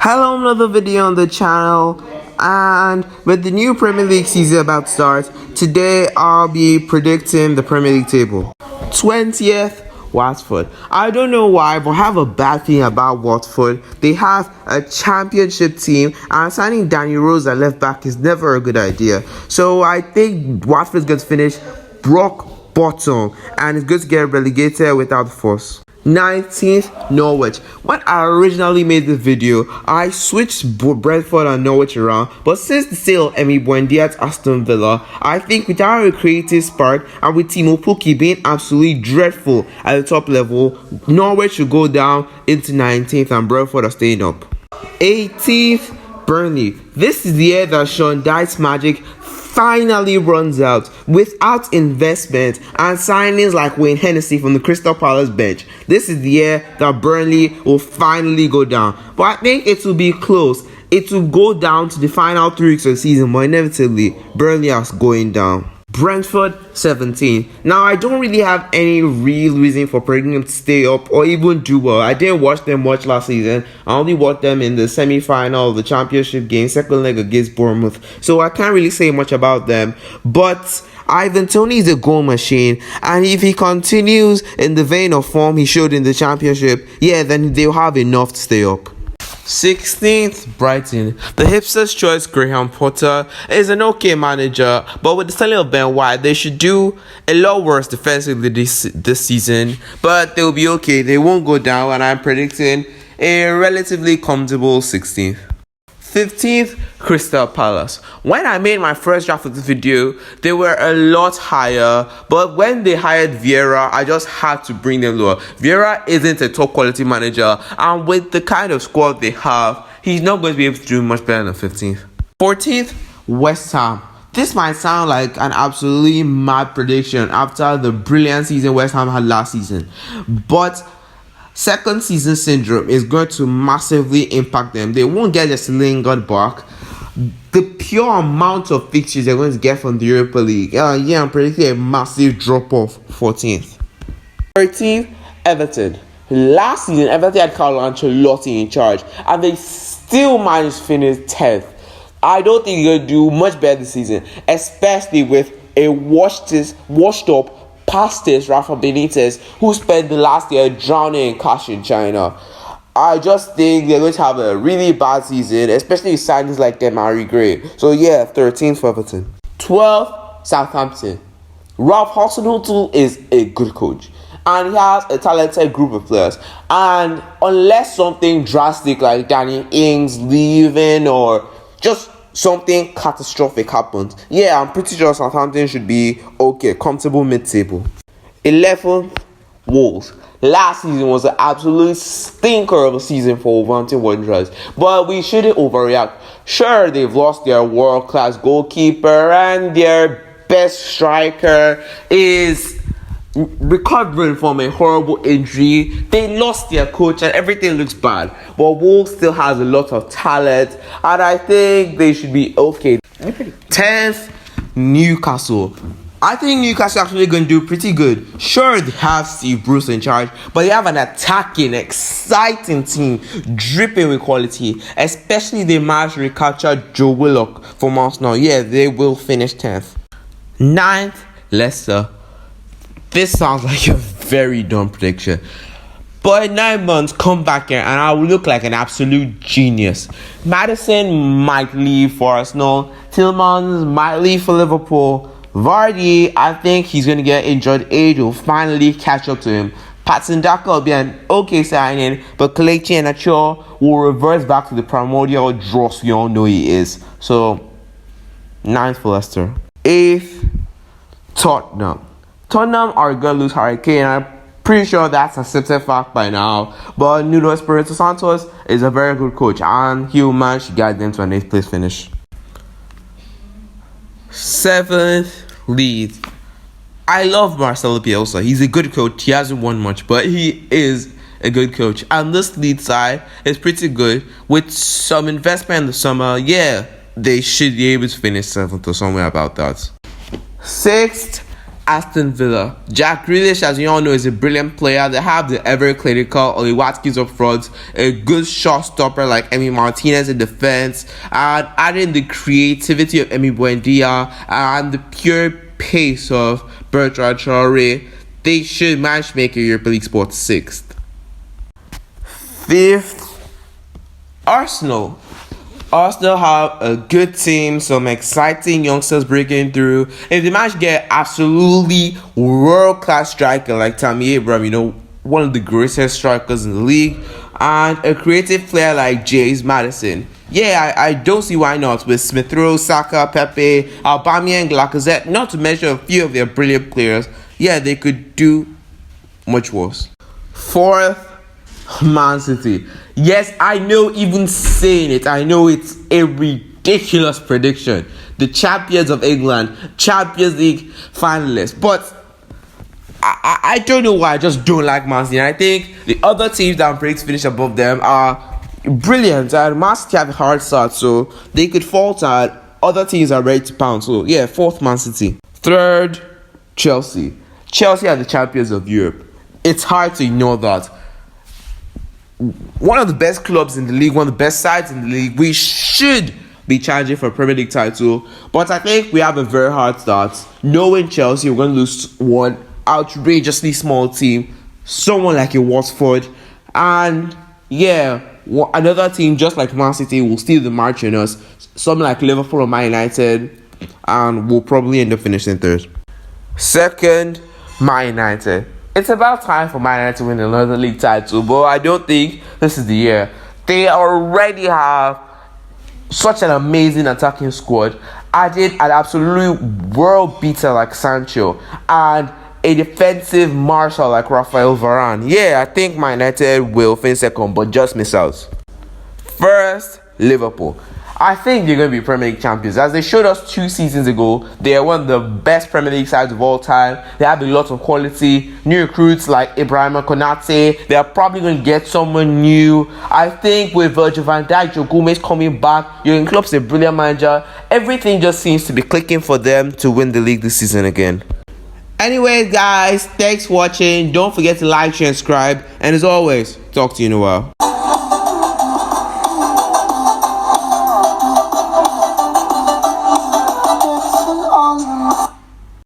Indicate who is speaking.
Speaker 1: Hello, another video on the channel, and with the new Premier League season about to start, today I'll be predicting the Premier League table. 20th, Watford. I don't know why, but I have a bad feeling about Watford. They have a championship team, and signing Danny Rose at left back is never a good idea. So I think Watford's going to finish rock bottom, and it's going to get relegated without force. 19th, Norwich. When I originally made this video, I switched Brentford and Norwich around, but since the sale of Emi Buendia at Aston Villa, I think without a creative spark and with Timo Pukki being absolutely dreadful at the top level, Norwich should go down into 19th and Brentford are staying up. 18th, Burnley. This is the year that Sean Dyche's magic finally runs out without investment and signings like Wayne Hennessy from the Crystal Palace bench. This is the year that Burnley will finally go down, but I think it will be close. It will go down to the final 3 weeks of the season, but inevitably Burnley is going down. Brentford 17. Now I don't really have any real reason for predicting them to stay up or even do well. I didn't watch them much last season. I only watched them in the semi-final of the championship game, second leg against Bournemouth. So I can't really say much about them. But Ivan Toney is a goal machine, and if he continues in the vein of form he showed in the championship, then they'll have enough to stay up. 16th, Brighton. The hipster's choice, Graham Potter, is an okay manager, but with the selling of Ben White, they should do a lot worse defensively this season, but they'll be okay. They won't go down, and I'm predicting a relatively comfortable 16th. 15th, Crystal Palace. When I made my first draft of this video, they were a lot higher, but when they hired Vieira, I just had to bring them lower. Vieira isn't a top quality manager, and with the kind of squad they have, he's not going to be able to do much better than 15th. 14th, West Ham. This might sound like an absolutely mad prediction after the brilliant season West Ham had last season, but second season syndrome is going to massively impact them. They won't get Jesse Lingard back. The pure amount of fixtures they're going to get from the Europa League, I'm predicting a massive drop off. 14th. 13th, Everton. Last season, Everton had Carlo Ancelotti in charge, and they still managed to finish 10th. I don't think they're going to do much better this season, especially with a washed up past this Rafa Benitez, who spent the last year drowning in cash in China. I just think they're going to have a really bad season, especially with signings like Demarai Gray. So 13th for Everton. 12th, Southampton. Ralph Hasenhüttl is a good coach, and he has a talented group of players. And unless something drastic like Danny Ings leaving or just something catastrophic happens, I'm pretty sure Southampton should be okay, comfortable mid-table. 11th, Wolves. Last season was an absolute stinker of a season for Wolverhampton Wanderers, but we shouldn't overreact. Sure, they've lost their world-class goalkeeper and their best striker is recovering from a horrible injury. They lost their coach and everything looks bad, but Wolves still has a lot of talent, and I think they should be okay. 10th, Newcastle. I think Newcastle actually going to do pretty good. Sure, they have Steve Bruce in charge, but they have an attacking, exciting team dripping with quality, especially they managed to recapture Joe Willock from Arsenal. They will finish 10th. 9th, Leicester. This sounds like a very dumb prediction, but in 9 months, come back here and I will look like an absolute genius. Maddison might leave for Arsenal. Tillmans might leave for Liverpool. Vardy, I think he's going to get injured. Age will finally catch up to him. Patson Daka will be an okay signing, but Kelechi Iheanacho will reverse back to the primordial dross we all know he is. So, 9th for Leicester. 8th, Tottenham. Tottenham are going to lose Harry Kane. I'm pretty sure that's a accepted fact by now. But Nuno Espirito Santos is a very good coach, and he will manage to guide them to an 8th place finish. 7th, Leeds. I love Marcelo Bielsa. He's a good coach. He hasn't won much, but he is a good coach. And this Leeds side is pretty good. With some investment in the summer, they should be able to finish 7th or somewhere about that. 6th, Aston Villa. Jack Grealish, as you all know, is a brilliant player. They have the ever-clinical Oli Watkins up front, a good shot stopper like Emi Martinez in defense, and adding the creativity of Emi Buendia and the pure pace of Bertrand Traore, they should manage to make a Europa League spot 6th. 5th, Arsenal. Arsenal have a good team, some exciting youngsters breaking through. If they manage to get absolutely world-class striker like Tammy Abraham, one of the greatest strikers in the league, and a creative player like James Maddison, I don't see why not. With Smith Rowe, Saka, Pepe, Aubameyang, Lacazette, not to mention a few of their brilliant players, they could do much worse. 4th, Man City. Yes, I know, even saying it, I know it's a ridiculous prediction. The champions of England, Champions League finalists. But I don't know why, I just don't like Man City. And I think the other teams that I'm predicting to finish above them are brilliant. And Man City have a hard start, so they could falter. And other teams are ready to pounce. So, 4th, Man City. 3rd, Chelsea. Chelsea are the champions of Europe. It's hard to ignore that. One of the best clubs in the league, one of the best sides in the league. We should be challenging for a Premier League title, but I think we have a very hard start. Knowing Chelsea, we're going to lose one outrageously small team, someone like a Watford, and another team just like Man City will steal the march in us. Something like Liverpool or Man United, and we'll probably end up finishing 3rd. 2nd, Man United. It's about time for Man United to win another league title, but I don't think this is the year. They already have such an amazing attacking squad, added an absolute world beater like Sancho, and a defensive marshal like Rafael Varane. I think Man United will finish 2nd, but just miss out. 1st, Liverpool. I think they're going to be Premier League champions. As they showed us 2 seasons ago, they are one of the best Premier League sides of all time. They have a lot of quality. New recruits like Ibrahima Konate. They are probably going to get someone new. I think with Virgil van Dijk, Joe Gomez coming back, Jurgen Klopp's a brilliant manager. Everything just seems to be clicking for them to win the league this season again. Anyways, guys, thanks for watching. Don't forget to like, share, and subscribe. And as always, talk to you in a while.